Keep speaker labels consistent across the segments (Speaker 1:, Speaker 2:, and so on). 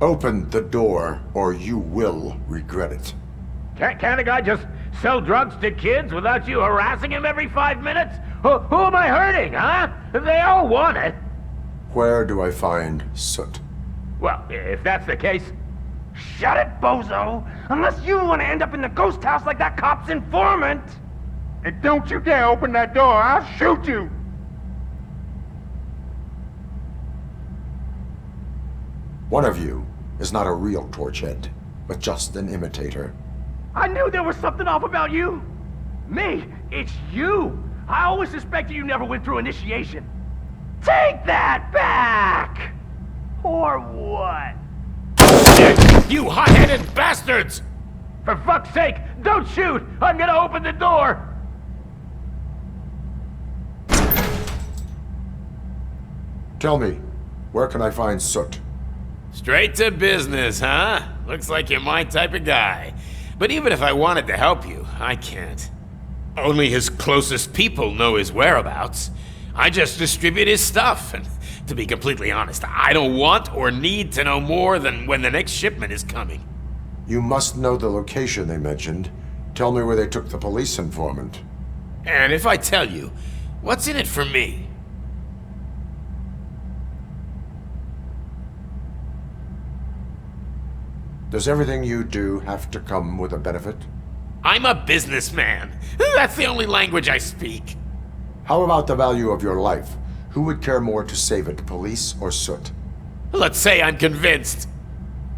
Speaker 1: Open the door, or you will regret it.
Speaker 2: Can't a guy just sell drugs to kids without you harassing him every 5 minutes? Who am I hurting, huh? They all want it.
Speaker 1: Where do I find Soot?
Speaker 2: Well, if that's the case...
Speaker 3: Shut it, bozo! Unless you want to end up in the ghost house like that cop's informant!
Speaker 4: And don't you dare open that door, I'll shoot you!
Speaker 1: One of you is not a real Torchhead, but just an imitator.
Speaker 3: I knew there was something off about you! Me? It's you! I always suspected you never went through initiation. Take that back! Or what?
Speaker 2: You hot-headed bastards! For fuck's sake, don't shoot! I'm gonna open the door!
Speaker 1: Tell me, where can I find Soot?
Speaker 5: Straight to business, huh? Looks like you're my type of guy. But even if I wanted to help you, I can't. Only his closest people know his whereabouts. I just distribute his stuff, and to be completely honest, I don't want or need to know more than when the next shipment is coming.
Speaker 1: You must know the location they mentioned. Tell me where they took the police informant.
Speaker 5: And if I tell you, what's in it for me?
Speaker 1: Does everything you do have to come with a benefit?
Speaker 5: I'm a businessman. That's the only language I speak.
Speaker 1: How about the value of your life? Who would care more to save it, police or Soot?
Speaker 5: Let's say I'm convinced.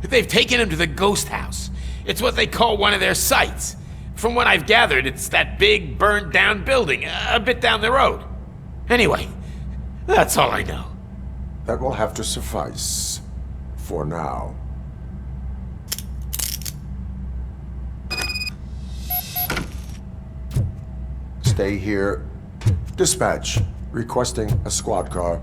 Speaker 5: They've taken him to the ghost house. It's what they call one of their sites. From what I've gathered, it's that big, burned-down building a bit down the road. Anyway, that's all I know.
Speaker 1: That will have to suffice. For now. Stay here. Dispatch. Requesting a squad car.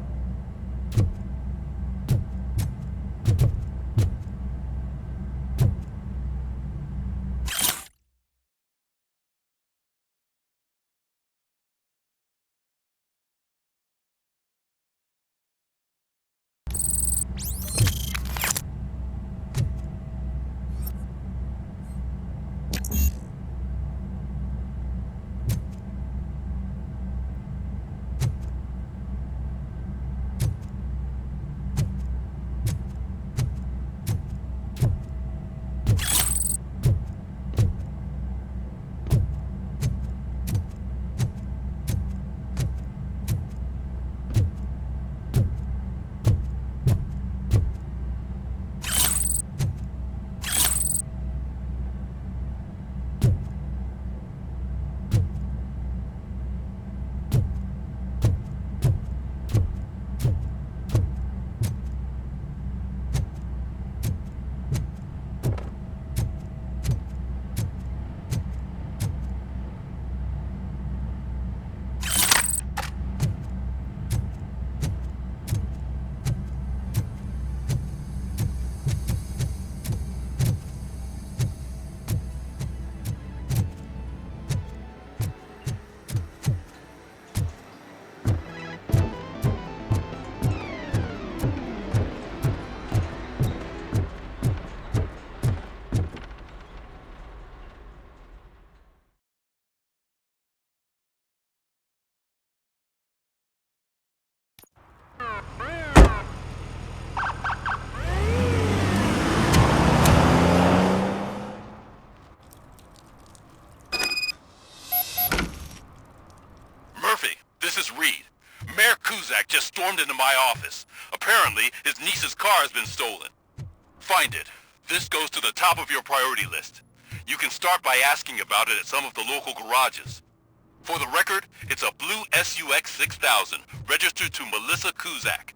Speaker 6: just stormed into my office. Apparently, his niece's car has been stolen. Find it. This goes to the top of your priority list. You can start by asking about it at some of the local garages. For the record, it's a blue SUX 6000, registered to Melissa Kuzak.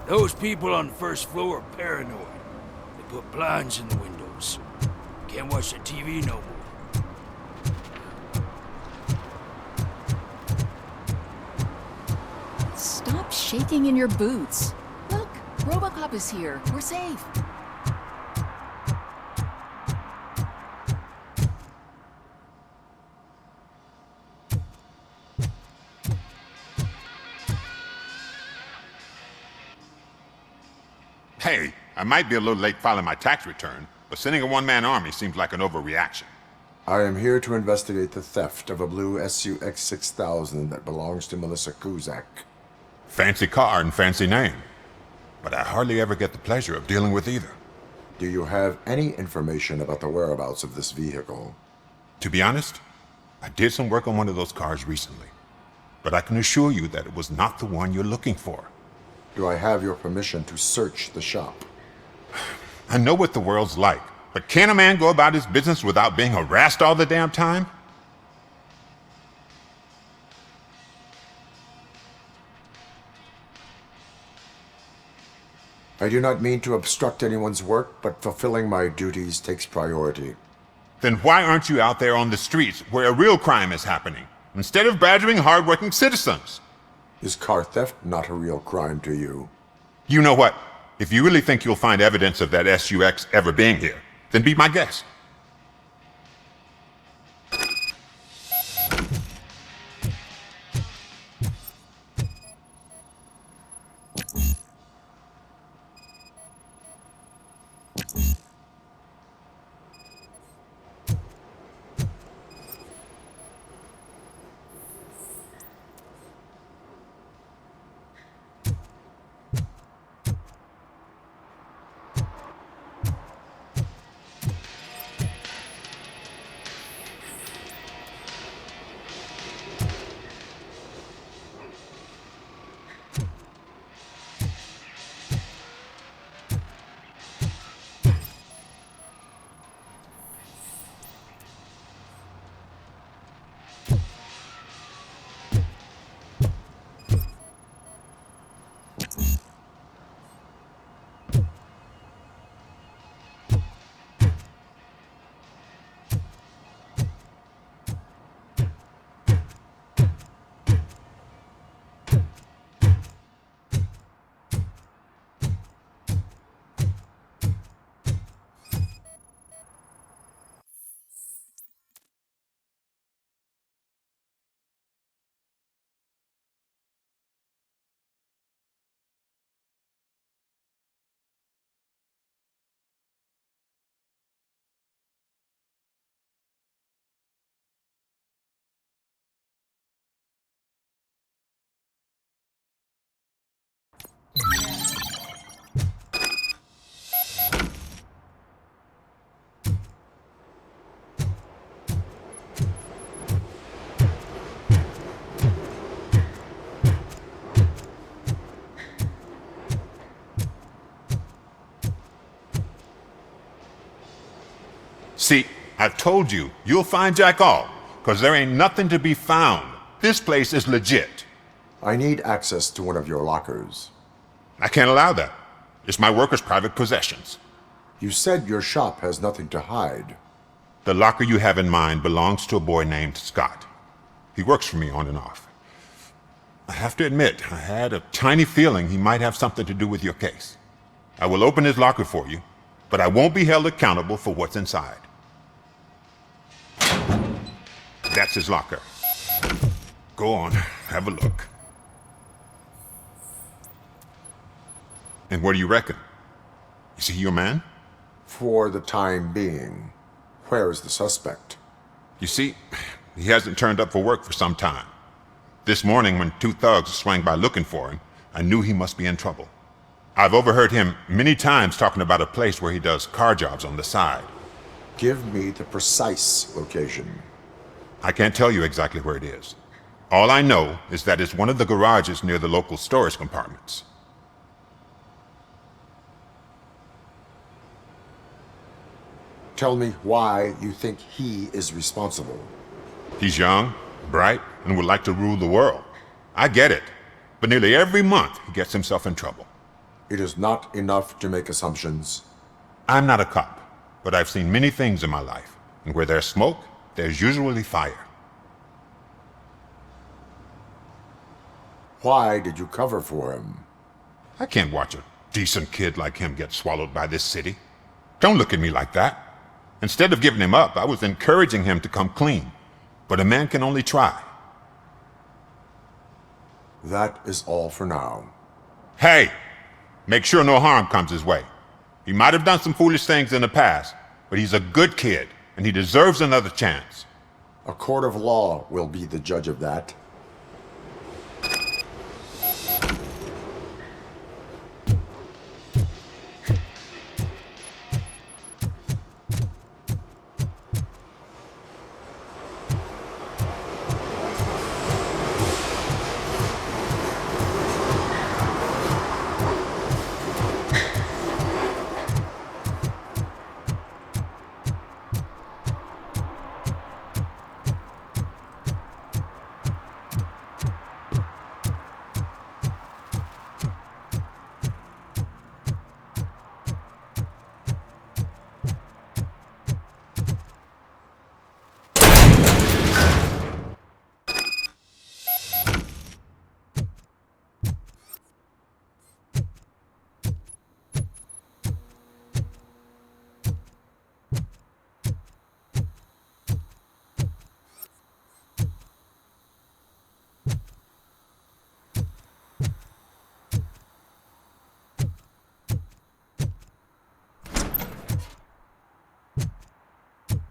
Speaker 7: Those people on the first floor are paranoid. They put blinds in the windows. Can't watch the TV no more.
Speaker 8: Stop shaking in your boots. Look, Robocop is here. We're safe.
Speaker 4: Hey, I might be a little late filing my tax return, but sending a one-man army seems like an overreaction.
Speaker 1: I am here to investigate the theft of a blue SUX 6000 that belongs to Melissa Kuzak.
Speaker 4: Fancy car and fancy name. But I hardly ever get the pleasure of dealing with either.
Speaker 1: Do you have any information about the whereabouts of this vehicle?
Speaker 4: To be honest, I did some work on one of those cars recently. But I can assure you that it was not the one you're looking for.
Speaker 1: Do I have your permission to search the shop?
Speaker 4: I know what the world's like, but can a man go about his business without being harassed all the damn time?
Speaker 1: I do not mean to obstruct anyone's work, but fulfilling my duties takes priority.
Speaker 4: Then why aren't you out there on the streets where a real crime is happening, instead of badgering hardworking citizens?
Speaker 1: Is car theft not a real crime to you?
Speaker 4: You know what? If you really think you'll find evidence of that SUX ever being here, then be my guest. See, I've told you, you'll find Jack all, because there ain't nothing to be found. This place is legit.
Speaker 1: I need access to one of your lockers.
Speaker 4: I can't allow that. It's my workers' private possessions.
Speaker 1: You said your shop has nothing to hide.
Speaker 4: The locker you have in mind belongs to a boy named Scott. He works for me on and off. I have to admit, I had a tiny feeling he might have something to do with your case. I will open his locker for you, but I won't be held accountable for what's inside. That's his locker. Go on, have a look. And what do you reckon? Is he your man?
Speaker 1: For the time being. Where is the suspect?
Speaker 4: You see, he hasn't turned up for work for some time. This morning, when two thugs swang by looking for him, I knew he must be in trouble. I've overheard him many times talking about a place where he does car jobs on the side.
Speaker 1: Give me the precise location.
Speaker 4: I can't tell you exactly where it is. All I know is that it's one of the garages near the local storage compartments.
Speaker 1: Tell me why you think he is responsible.
Speaker 4: He's young, bright, and would like to rule the world. I get it. But nearly every month, he gets himself in trouble.
Speaker 1: It is not enough to make assumptions.
Speaker 4: I'm not a cop, but I've seen many things in my life. And where there's smoke, there's usually fire.
Speaker 1: Why did you cover for him?
Speaker 4: I can't watch a decent kid like him get swallowed by this city. Don't look at me like that. Instead of giving him up, I was encouraging him to come clean. But a man can only try.
Speaker 1: That is all for now.
Speaker 4: Hey! Make sure no harm comes his way. He might have done some foolish things in the past, but he's a good kid, and he deserves another chance.
Speaker 1: A court of law will be the judge of that.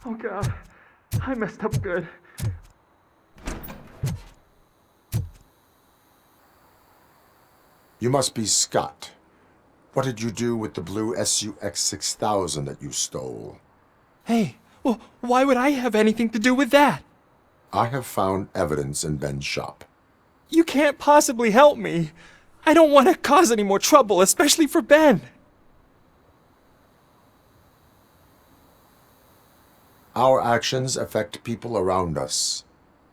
Speaker 3: Oh God, I messed up good.
Speaker 1: You must be Scott. What did you do with the blue SUX 6000 that you stole?
Speaker 9: Hey, well, why would I have anything to do with that?
Speaker 1: I have found evidence in Ben's shop.
Speaker 9: You can't possibly help me. I don't want to cause any more trouble, especially for Ben.
Speaker 1: Our actions affect people around us.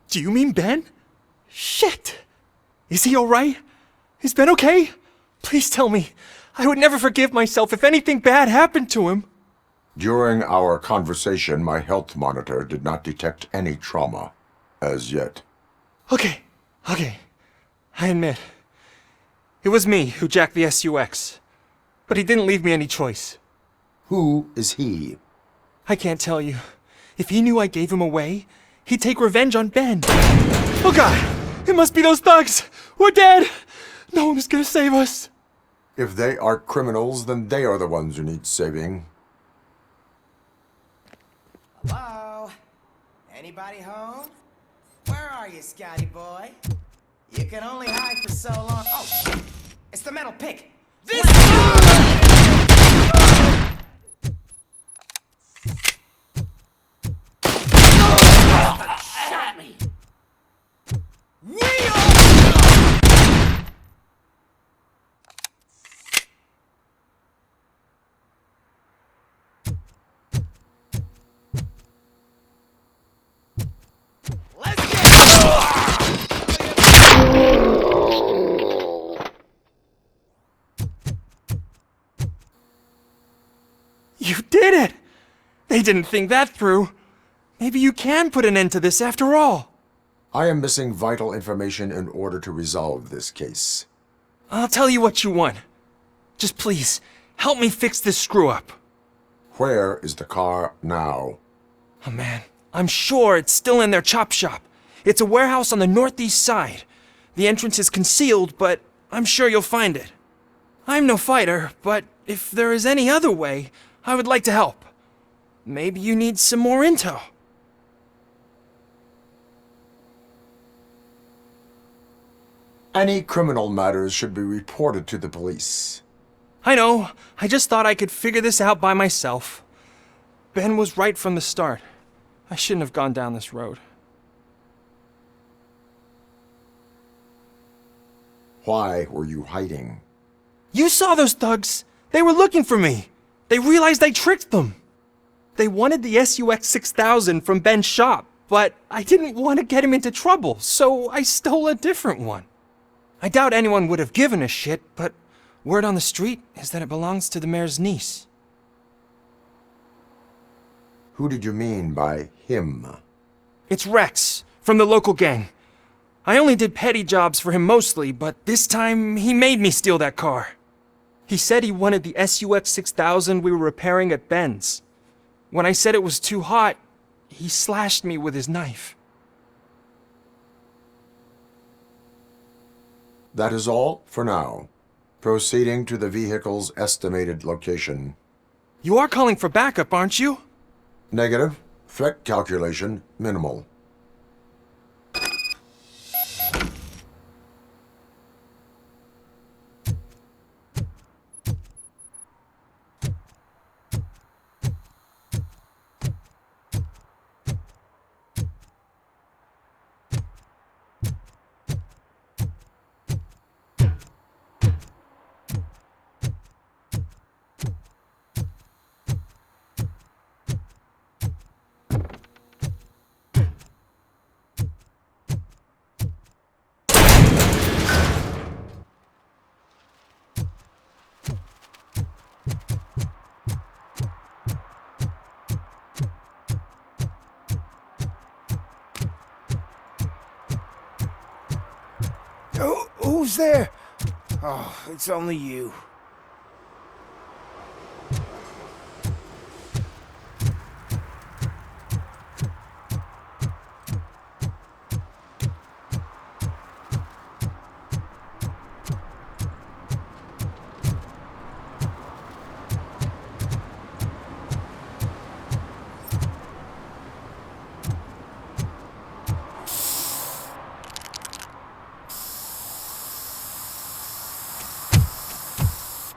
Speaker 9: Do you mean Ben? Shit! Is he alright? Is Ben okay? Please tell me. I would never forgive myself if anything bad happened to him.
Speaker 1: During our conversation, my health monitor did not detect any trauma, as yet.
Speaker 9: Okay. I admit. It was me who jacked the SUX. But he didn't leave me any choice.
Speaker 1: Who is he?
Speaker 9: I can't tell you. If he knew I gave him away, he'd take revenge on Ben. Oh God! It must be those thugs! We're dead! No one is gonna save us.
Speaker 1: If they are criminals, then they are the ones who need saving.
Speaker 10: Hello? Anybody home? Where are you, Scotty boy? You can only hide for so long. Oh, shit! It's the metal pick! This shot me!
Speaker 9: You did it! They didn't think that through. Maybe you can put an end to this after all.
Speaker 1: I am missing vital information in order to resolve this case.
Speaker 9: I'll tell you what you want. Just please, help me fix this screw-up.
Speaker 1: Where is the car now?
Speaker 9: Oh man, I'm sure it's still in their chop shop. It's a warehouse on the northeast side. The entrance is concealed, but I'm sure you'll find it. I'm no fighter, but if there is any other way, I would like to help. Maybe you need some more intel.
Speaker 1: Any criminal matters should be reported to the police.
Speaker 9: I know. I just thought I could figure this out by myself. Ben was right from the start. I shouldn't have gone down this road.
Speaker 1: Why were you hiding?
Speaker 9: You saw those thugs! They were looking for me! They realized I tricked them! They wanted the SUX 6000 from Ben's shop, but I didn't want to get him into trouble, so I stole a different one. I doubt anyone would have given a shit, but word on the street is that it belongs to the mayor's niece.
Speaker 1: Who did you mean by him?
Speaker 9: It's Rex, from the local gang. I only did petty jobs for him mostly, but this time he made me steal that car. He said he wanted the SUX 6000 we were repairing at Ben's. When I said it was too hot, he slashed me with his knife.
Speaker 1: That is all for now. Proceeding to the vehicle's estimated location.
Speaker 9: You are calling for backup, aren't you?
Speaker 1: Negative. Threat calculation minimal.
Speaker 7: Who's there? Oh, it's only you.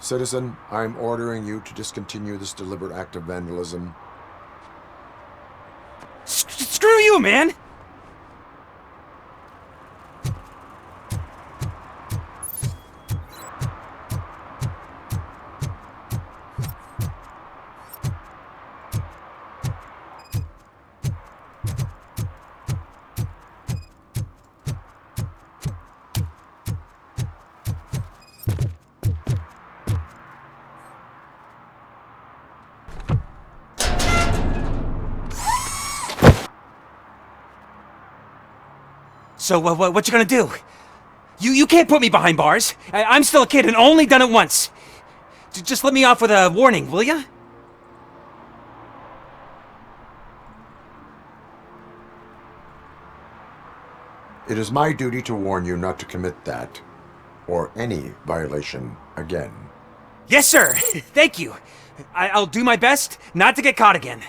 Speaker 1: Citizen, I'm ordering you to discontinue this deliberate act of vandalism.
Speaker 9: Screw you, man!
Speaker 11: So, what you gonna do? You can't put me behind bars. I'm still a kid and only done it once. Just let me off with a warning, will ya?
Speaker 1: It is my duty to warn you not to commit that, or any violation, again.
Speaker 11: Yes, sir. Thank you. I'll do my best not to get caught again.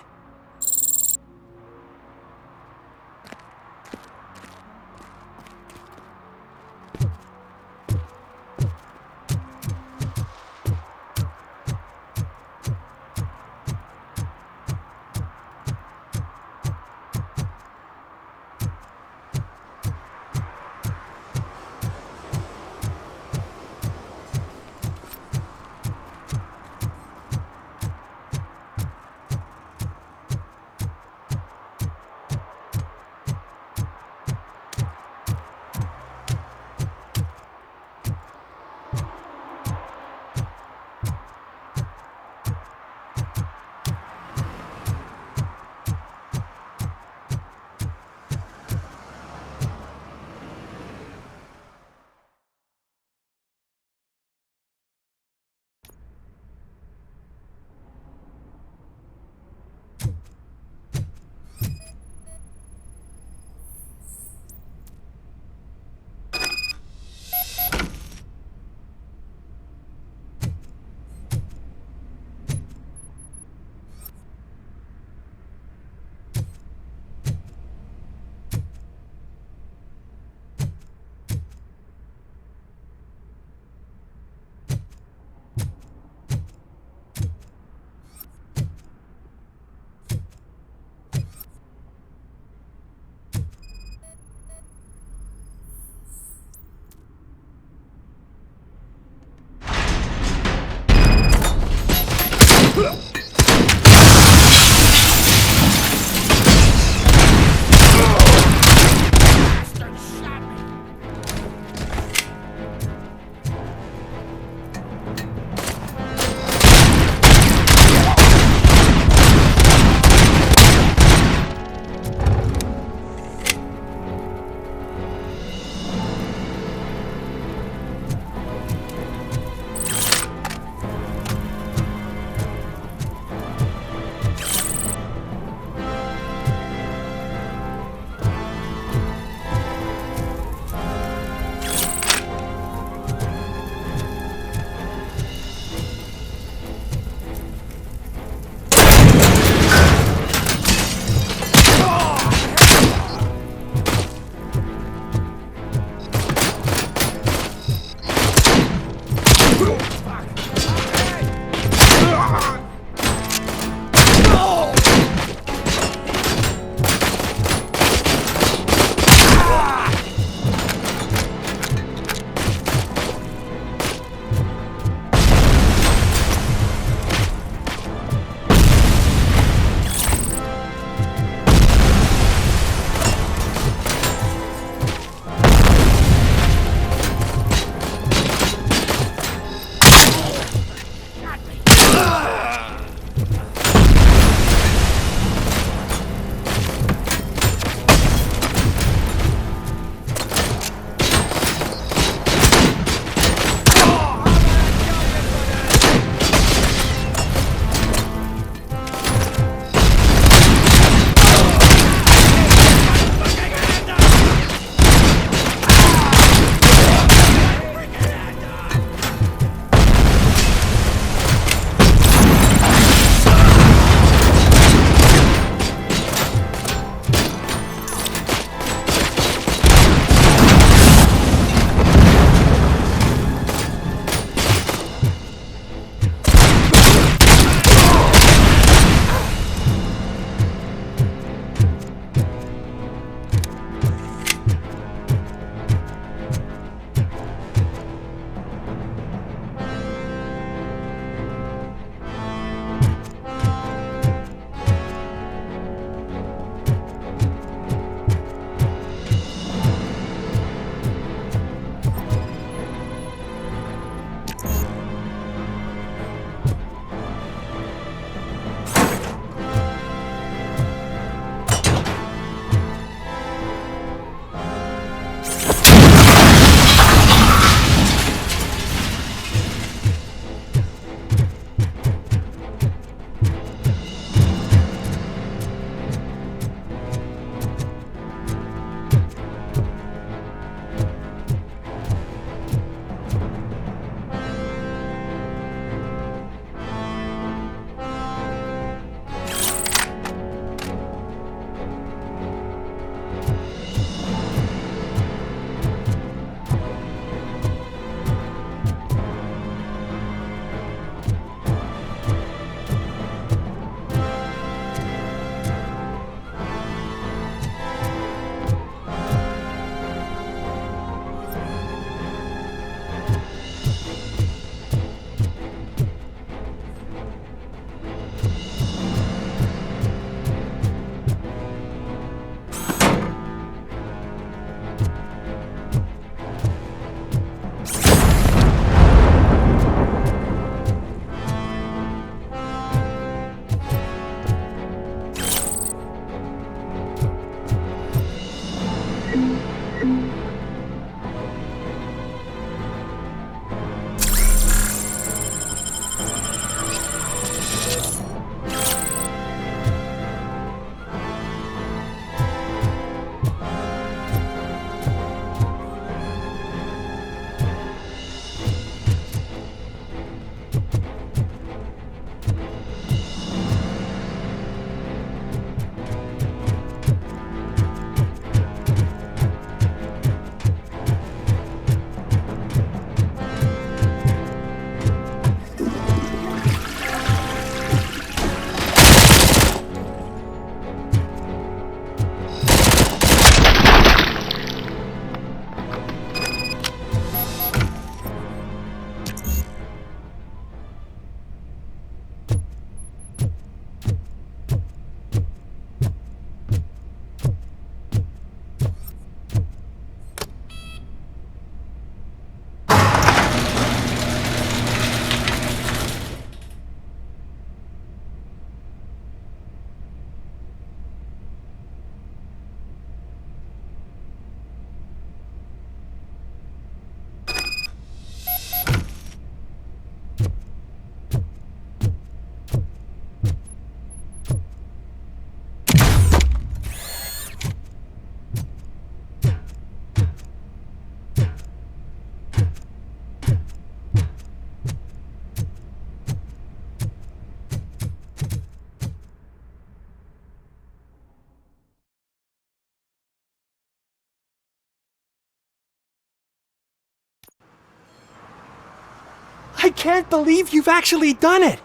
Speaker 9: I can't believe you've actually done it!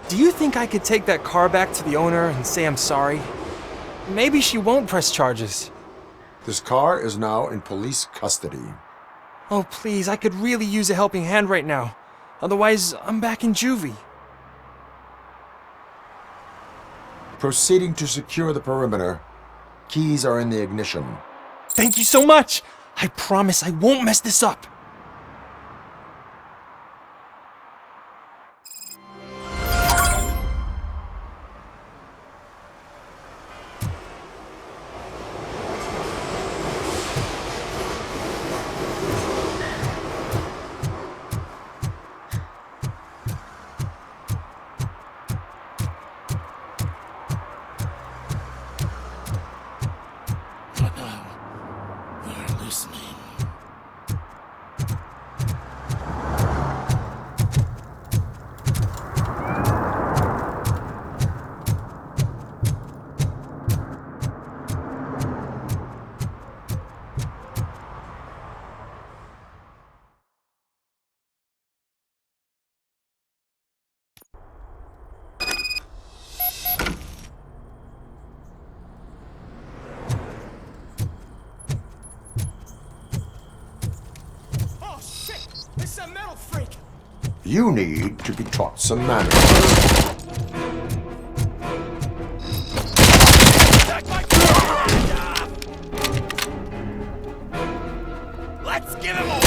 Speaker 9: Do you think I could take that car back to the owner and say I'm sorry? Maybe she won't press charges.
Speaker 1: This car is now in police custody.
Speaker 9: Oh, please, I could really use a helping hand right now. Otherwise, I'm back in juvie.
Speaker 1: Proceeding to secure the perimeter. Keys are in the ignition.
Speaker 9: Thank you so much! I promise I won't mess this up.
Speaker 5: They're listening.
Speaker 10: Oh shit! It's a metal freak!
Speaker 1: You need to be taught some manners.
Speaker 3: Let's give him a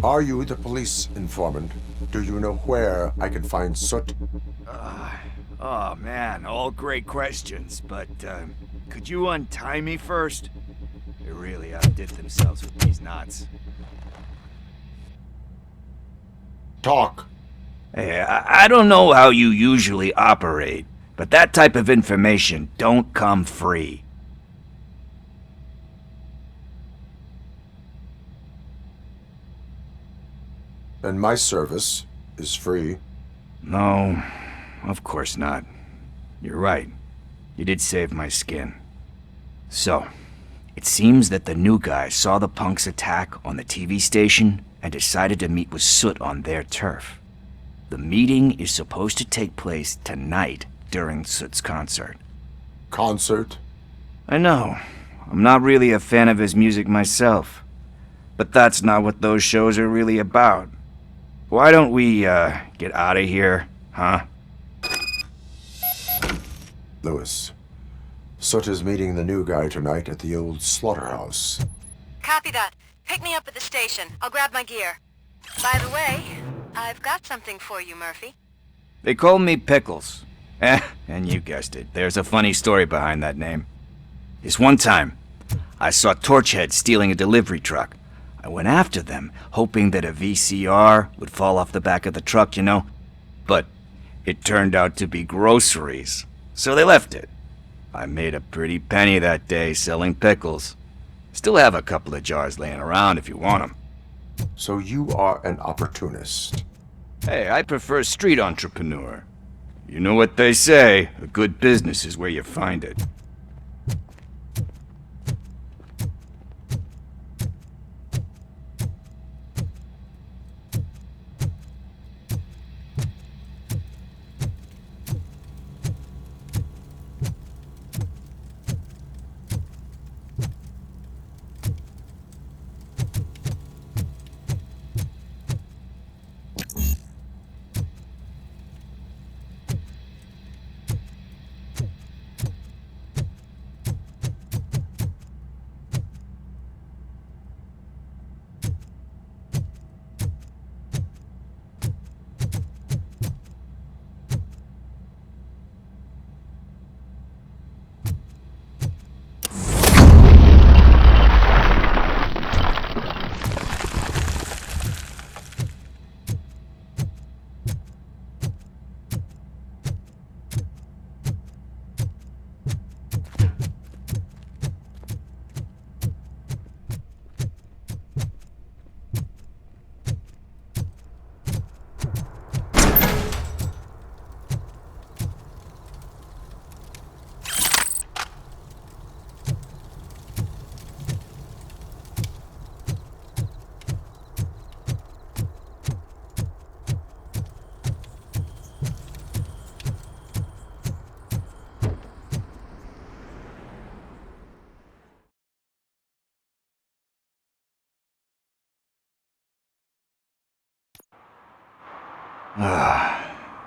Speaker 1: Are you the police informant? Do you know where I can find Soot?
Speaker 7: Oh man, all great questions, but could you untie me first? They really outdid themselves with these knots.
Speaker 1: Talk.
Speaker 7: Hey, I don't know how you usually operate, but that type of information don't come free.
Speaker 1: And my service is free.
Speaker 7: No, of course not. You're right. You did save my skin. So, it seems that the new guy saw the punk's attack on the TV station and decided to meet with Soot on their turf. The meeting is supposed to take place tonight during Soot's concert.
Speaker 1: Concert?
Speaker 7: I know. I'm not really a fan of his music myself. But that's not what those shows are really about. Why don't we, get out of here, huh?
Speaker 1: Lewis, Soot is meeting the new guy tonight at the old slaughterhouse.
Speaker 12: Copy that. Pick me up at the station. I'll grab my gear. By the way, I've got something for you, Murphy.
Speaker 7: They call me Pickles. And you guessed it. There's a funny story behind that name. This one time, I saw Torchhead stealing a delivery truck. I went after them, hoping that a VCR would fall off the back of the truck, you know? But it turned out to be groceries, so they left it. I made a pretty penny that day selling pickles. Still have a couple of jars laying around if you want them.
Speaker 1: So you are an opportunist.
Speaker 7: Hey, I prefer street entrepreneur. You know what they say, a good business is where you find it.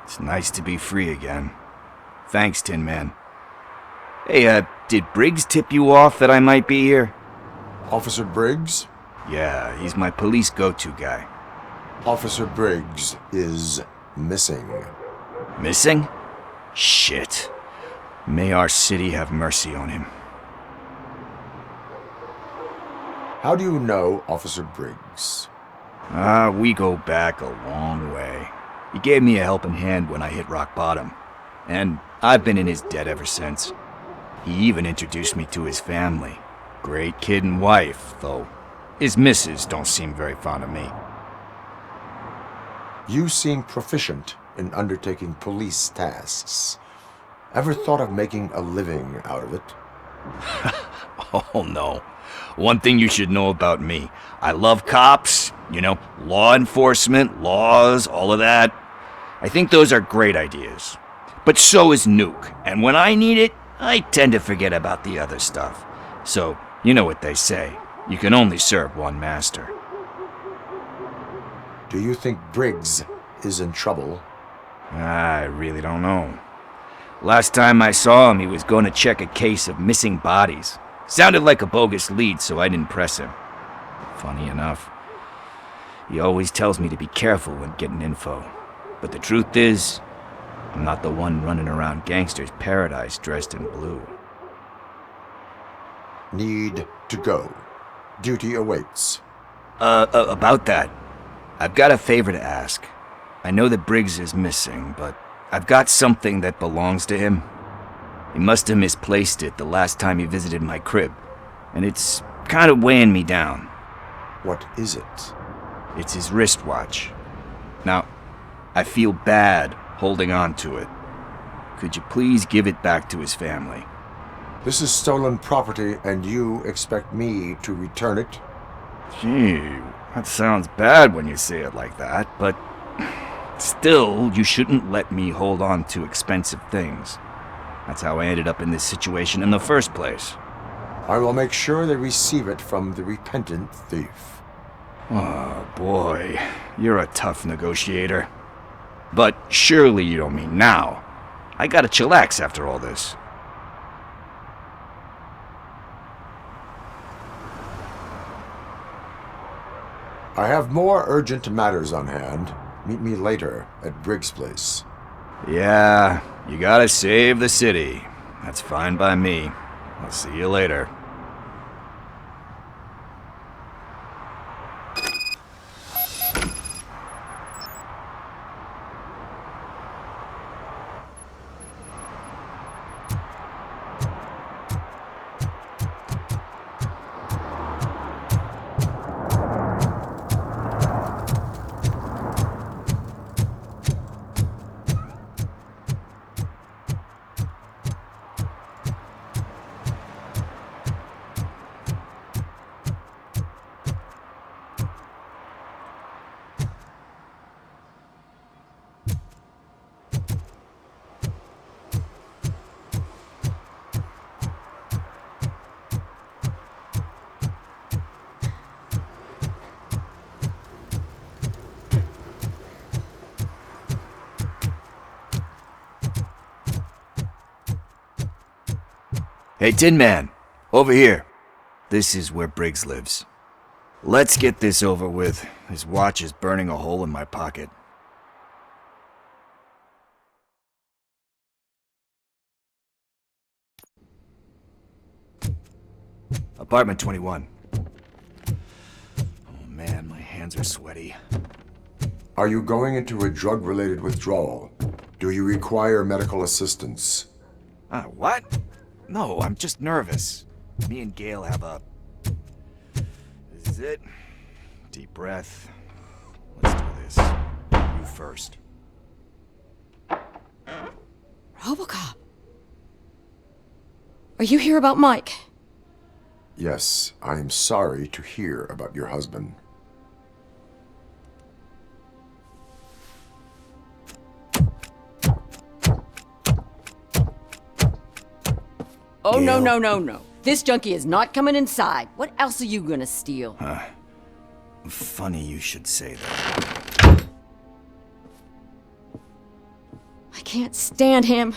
Speaker 7: It's nice to be free again. Thanks, Tin Man. Hey, did Briggs tip you off that I might be here?
Speaker 1: Officer Briggs?
Speaker 7: Yeah, he's my police go-to guy.
Speaker 1: Officer Briggs is missing.
Speaker 7: Missing? Shit. May our city have mercy on him.
Speaker 1: How do you know Officer Briggs?
Speaker 7: We go back a long way. He gave me a helping hand when I hit rock bottom, and I've been in his debt ever since. He even introduced me to his family. Great kid and wife, though his missus don't seem very fond of me.
Speaker 1: You seem proficient in undertaking police tasks. Ever thought of making a living out of it?
Speaker 7: Oh no. One thing you should know about me. I love cops, you know, law enforcement, laws, all of that. I think those are great ideas. But so is Nuke, and when I need it, I tend to forget about the other stuff. So, you know what they say. You can only serve one master.
Speaker 1: Do you think Briggs is in trouble?
Speaker 7: I really don't know. Last time I saw him, he was going to check a case of missing bodies. Sounded like a bogus lead, so I didn't press him. Funny enough. He always tells me to be careful when getting info. But the truth is, I'm not the one running around gangster's paradise dressed in blue.
Speaker 1: Need to go. Duty awaits.
Speaker 7: About that, I've got a favor to ask. I know that Briggs is missing, but I've got something that belongs to him. He must have misplaced it the last time he visited my crib, and it's kind of weighing me down.
Speaker 1: What is it?
Speaker 7: It's his wristwatch. Now, I feel bad holding on to it. Could you please give it back to his family?
Speaker 1: This is stolen property, and you expect me to return it?
Speaker 7: Gee, that sounds bad when you say it like that, but still, you shouldn't let me hold on to expensive things. That's how I ended up in this situation in the first place.
Speaker 1: I will make sure they receive it from the repentant thief.
Speaker 7: Oh boy, you're a tough negotiator. But surely you don't mean now. I gotta chillax after all this.
Speaker 1: I have more urgent matters on hand. Meet me later at Briggs' place.
Speaker 7: Yeah, you gotta save the city. That's fine by me. I'll see you later. Hey, Tin Man, over here. This is where Briggs lives. Let's get this over with. His watch is burning a hole in my pocket. Apartment 21. Oh man, my hands are sweaty.
Speaker 1: Are you going into a drug-related withdrawal? Do you require medical assistance?
Speaker 7: What? No, I'm just nervous. Me and Gail have a... This is it. Deep breath. Let's do this. You first.
Speaker 13: Robocop. Are you here about Mike?
Speaker 1: Yes, I am sorry to hear about your husband.
Speaker 13: Oh,
Speaker 7: Gail.
Speaker 13: no. This junkie is not coming inside. What else are you gonna steal?
Speaker 7: Funny you should say that.
Speaker 13: I can't stand him.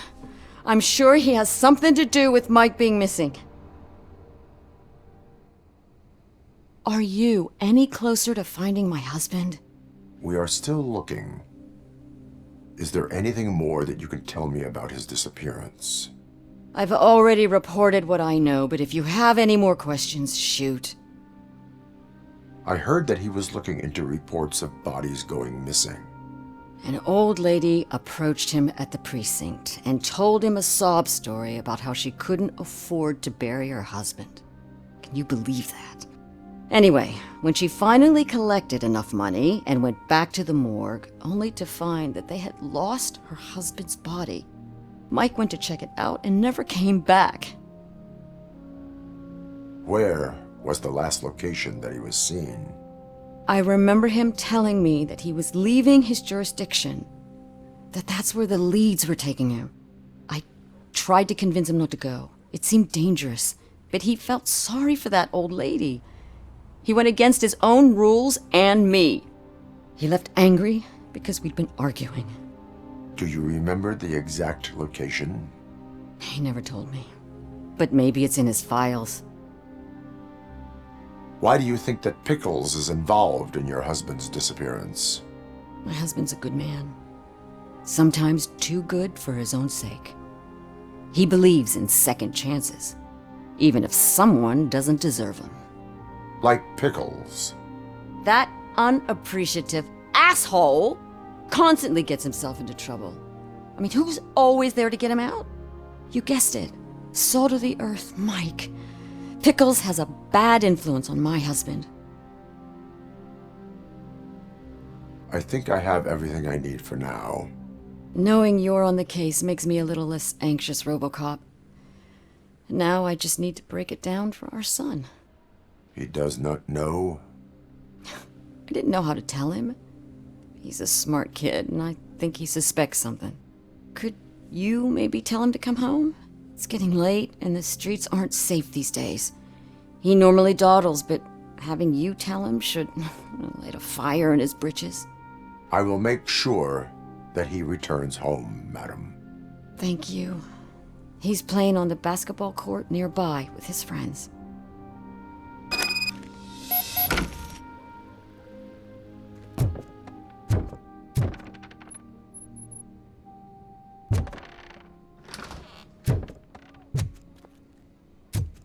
Speaker 13: I'm sure he has something to do with Mike being missing. Are you any closer to finding my husband?
Speaker 1: We are still looking. Is there anything more that you can tell me about his disappearance?
Speaker 13: I've already reported what I know, but if you have any more questions, shoot.
Speaker 1: I heard that he was looking into reports of bodies going missing.
Speaker 13: An old lady approached him at the precinct and told him a sob story about how she couldn't afford to bury her husband. Can you believe that? Anyway, when she finally collected enough money and went back to the morgue, only to find that they had lost her husband's body, Mike went to check it out and never came back.
Speaker 1: Where was the last location that he was seen?
Speaker 13: I remember him telling me that he was leaving his jurisdiction, that's where the leads were taking him. I tried to convince him not to go. It seemed dangerous, but he felt sorry for that old lady. He went against his own rules and me. He left angry because we'd been arguing.
Speaker 1: Do you remember the exact location?
Speaker 13: He never told me, but maybe it's in his files.
Speaker 1: Why do you think that Pickles is involved in your husband's disappearance?
Speaker 13: My husband's a good man. Sometimes too good for his own sake. He believes in second chances, even if someone doesn't deserve them.
Speaker 1: Like Pickles.
Speaker 13: That unappreciative asshole constantly gets himself into trouble. I mean, who's always there to get him out? You guessed it. Salt of the earth, Mike. Pickles has a bad influence on my husband.
Speaker 1: I think I have everything I need for now.
Speaker 13: Knowing you're on the case makes me a little less anxious, Robocop. Now I just need to break it down for our son.
Speaker 1: He does not know?
Speaker 13: I didn't know how to tell him. He's a smart kid, and I think he suspects something. Could you maybe tell him to come home? It's getting late, and the streets aren't safe these days. He normally dawdles, but having you tell him should light a fire in his britches.
Speaker 1: I will make sure that he returns home, madam.
Speaker 13: Thank you. He's playing on the basketball court nearby with his friends.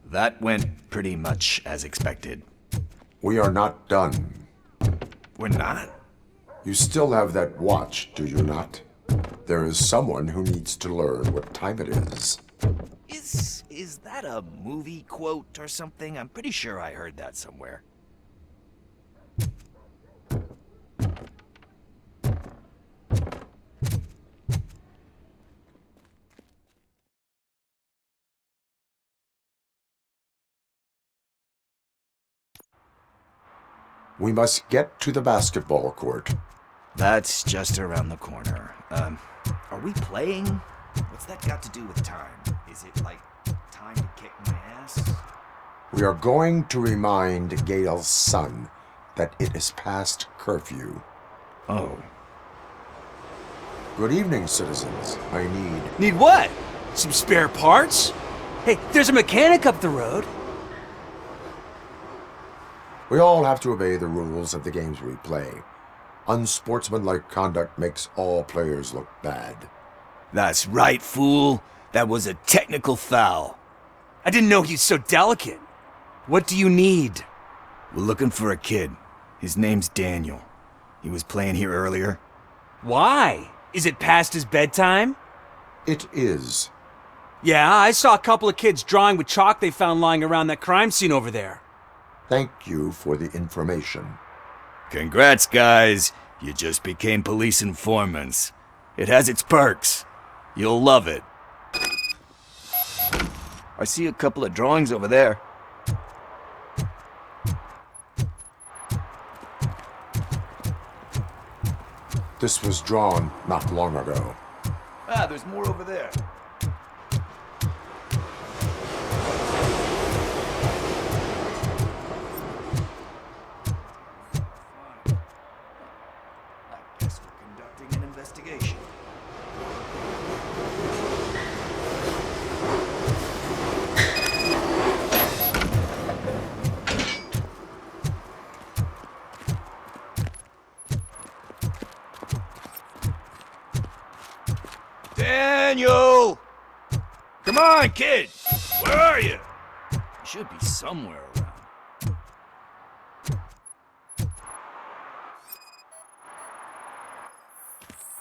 Speaker 7: That went pretty much as expected.
Speaker 1: We are not done.
Speaker 7: We're not?
Speaker 1: You still have that watch, do you not? There is someone who needs to learn what time it is.
Speaker 7: Is that a movie quote or something? I'm pretty sure I heard that somewhere.
Speaker 1: We must get to the basketball court.
Speaker 7: That's just around the corner. Are we playing? What's that got to do with time? Is it like time to kick my ass?
Speaker 1: We are going to remind Gail's son that it is past curfew.
Speaker 7: Oh.
Speaker 1: Good evening, citizens. I
Speaker 11: Need what? Some spare parts? Hey, there's a mechanic up the road.
Speaker 1: We all have to obey the rules of the games we play. Unsportsmanlike conduct makes all players look bad.
Speaker 7: That's right, fool. That was a technical foul.
Speaker 11: I didn't know he's so delicate. What do you need?
Speaker 7: We're looking for a kid. His name's Daniel. He was playing here earlier.
Speaker 11: Why? Is it past his bedtime?
Speaker 1: It is.
Speaker 11: Yeah, I saw a couple of kids drawing with chalk they found lying around that crime scene over there.
Speaker 1: Thank you for the information.
Speaker 7: Congrats, guys. You just became police informants. It has its perks. You'll love it. I see a couple of drawings over there.
Speaker 1: This was drawn not long ago.
Speaker 7: Ah, there's more over there. I guess we're conducting an investigation. Daniel! Come on, kid! Where are you? You should be somewhere around.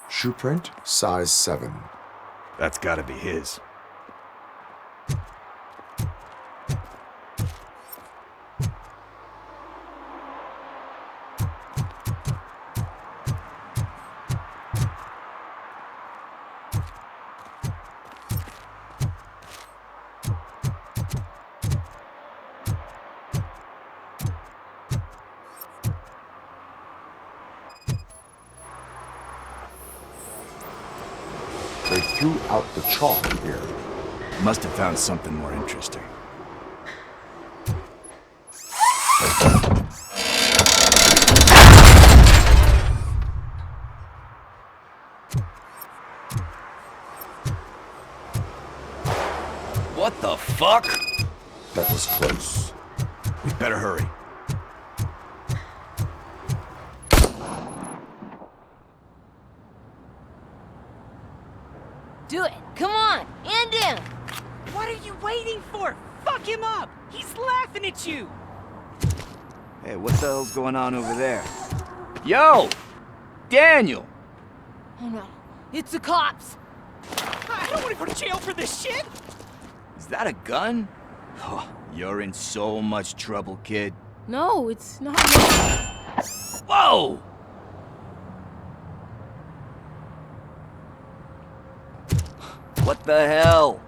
Speaker 1: Shoe print, size 7.
Speaker 7: That's gotta be his.
Speaker 1: They threw out the chalk here.
Speaker 7: Must have found something more interesting.
Speaker 11: What the fuck?
Speaker 1: That was close.
Speaker 7: We'd better hurry.
Speaker 14: Do it. Come on. And down.
Speaker 11: What are you waiting for? Fuck him up! He's laughing at you!
Speaker 7: Hey, what the hell's going on over there? Yo! Daniel!
Speaker 14: Oh no. It's the cops.
Speaker 11: I don't want to go to jail for this shit!
Speaker 7: Is that a gun? Oh, you're in so much trouble, kid.
Speaker 14: No, it's not.
Speaker 7: Whoa! What the hell?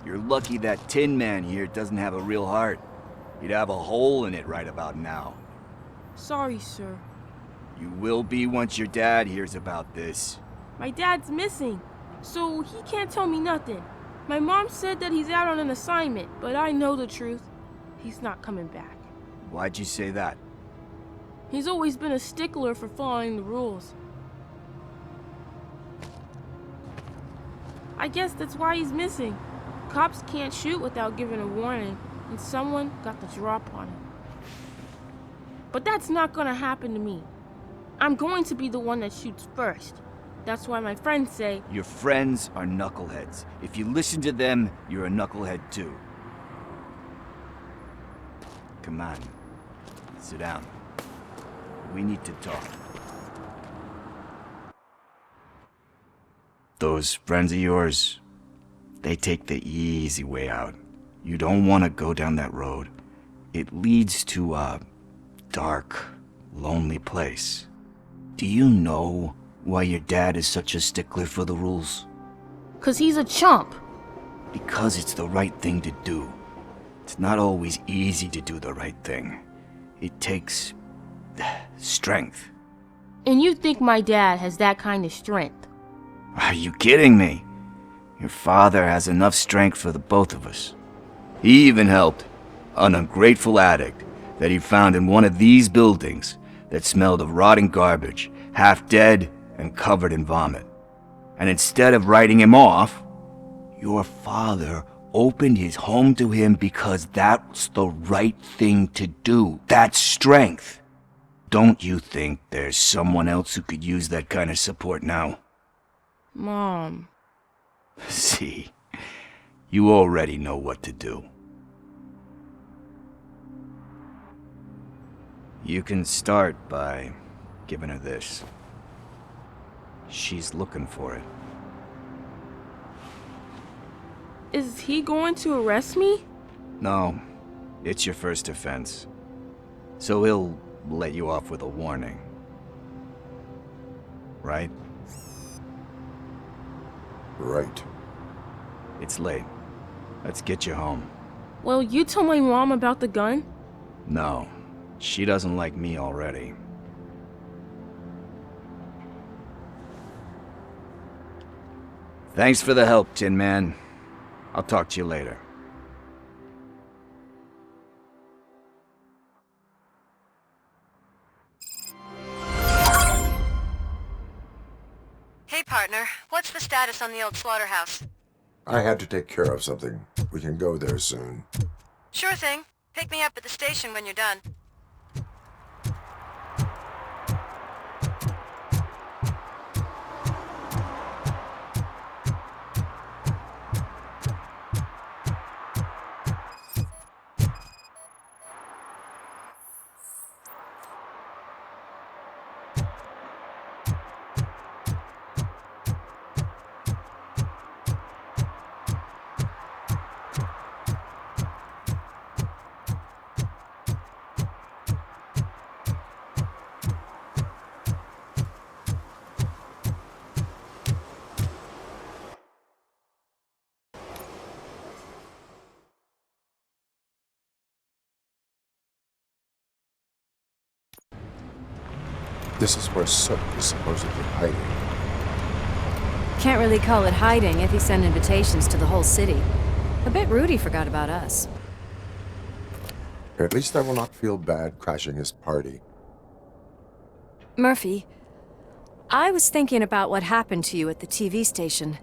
Speaker 7: You're lucky that Tin Man here doesn't have a real heart. He'd have a hole in it right about now.
Speaker 15: Sorry, sir.
Speaker 7: You will be once your dad hears about this.
Speaker 15: My dad's missing, so he can't tell me nothing. My mom said that he's out on an assignment, but I know the truth. He's not coming back.
Speaker 7: Why'd you say that?
Speaker 15: He's always been a stickler for following the rules. I guess that's why he's missing. Cops can't shoot without giving a warning, and someone got the drop on him. But that's not gonna happen to me. I'm going to be the one that shoots first. That's why my friends say...
Speaker 7: Your friends are knuckleheads. If you listen to them, you're a knucklehead too. Come on. Sit down. We need to talk. Those friends of yours, they take the easy way out. You don't want to go down that road. It leads to a dark, lonely place. Do you know why your dad is such a stickler for the rules?
Speaker 15: 'Cause he's a chump.
Speaker 7: Because it's the right thing to do. It's not always easy to do the right thing. It takes strength.
Speaker 15: And you think my dad has that kind of strength?
Speaker 7: Are you kidding me? Your father has enough strength for the both of us. He even helped an ungrateful addict that he found in one of these buildings that smelled of rotting garbage, half dead and covered in vomit. And instead of writing him off, your father opened his home to him because that's the right thing to do. That's strength. Don't you think there's someone else who could use that kind of support now?
Speaker 15: Mom.
Speaker 7: See, you already know what to do. You can start by giving her this. She's looking for it.
Speaker 15: Is he going to arrest me?
Speaker 7: No, it's your first offense. So he'll let you off with a warning. Right?
Speaker 1: Right.
Speaker 7: It's late. Let's get you home.
Speaker 15: Well, you told my mom about the gun?
Speaker 7: No, she doesn't like me already. Thanks for the help, Tin Man. I'll talk to you later.
Speaker 12: Hey, partner. What's the status on the old slaughterhouse?
Speaker 1: I had to take care of something. We can go there soon.
Speaker 12: Sure thing. Pick me up at the station when you're done.
Speaker 1: This is where Sook is supposedly hiding.
Speaker 16: Can't really call it hiding if he sent invitations to the whole city. A bit rude he forgot about us.
Speaker 1: At least I will not feel bad crashing his party.
Speaker 16: Murphy, I was thinking about what happened to you at the TV station.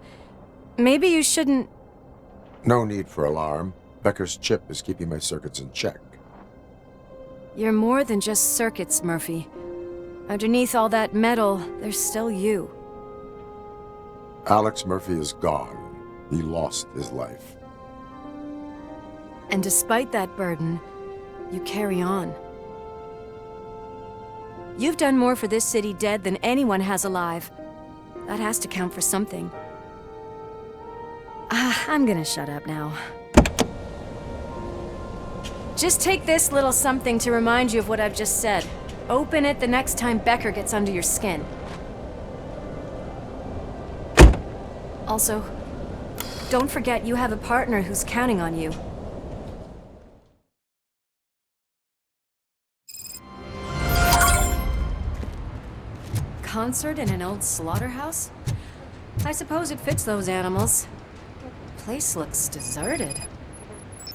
Speaker 16: Maybe you shouldn't...
Speaker 1: No need for alarm. Becker's chip is keeping my circuits in check.
Speaker 16: You're more than just circuits, Murphy. Underneath all that metal, there's still you.
Speaker 1: Alex Murphy is gone. He lost his life.
Speaker 16: And despite that burden, you carry on. You've done more for this city dead than anyone has alive. That has to count for something. I'm gonna shut up now. Just take this little something to remind you of what I've just said. Open it the next time Becker gets under your skin. Also, don't forget you have a partner who's counting on you. Concert in an old slaughterhouse? I suppose it fits those animals. Place looks deserted.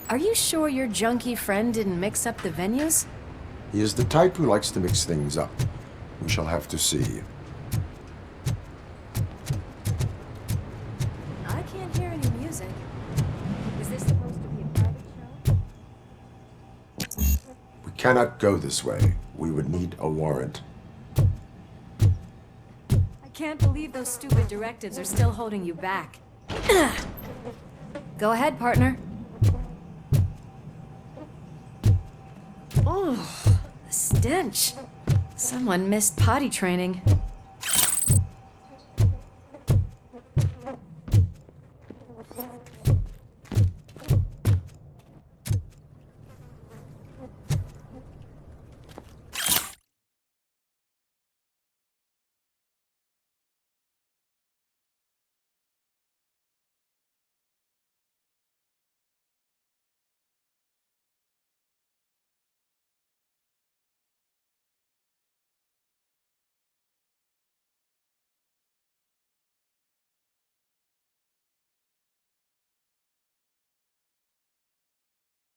Speaker 16: Are you sure your junkie friend didn't mix up the venues?
Speaker 1: He is the type who likes to mix things up. We shall have to see.
Speaker 16: I can't hear any music. Is this supposed to be a private show?
Speaker 1: We cannot go this way. We would need a warrant.
Speaker 16: I can't believe those stupid directives are still holding you back. Go ahead, partner. Oh, the stench. Someone missed potty training.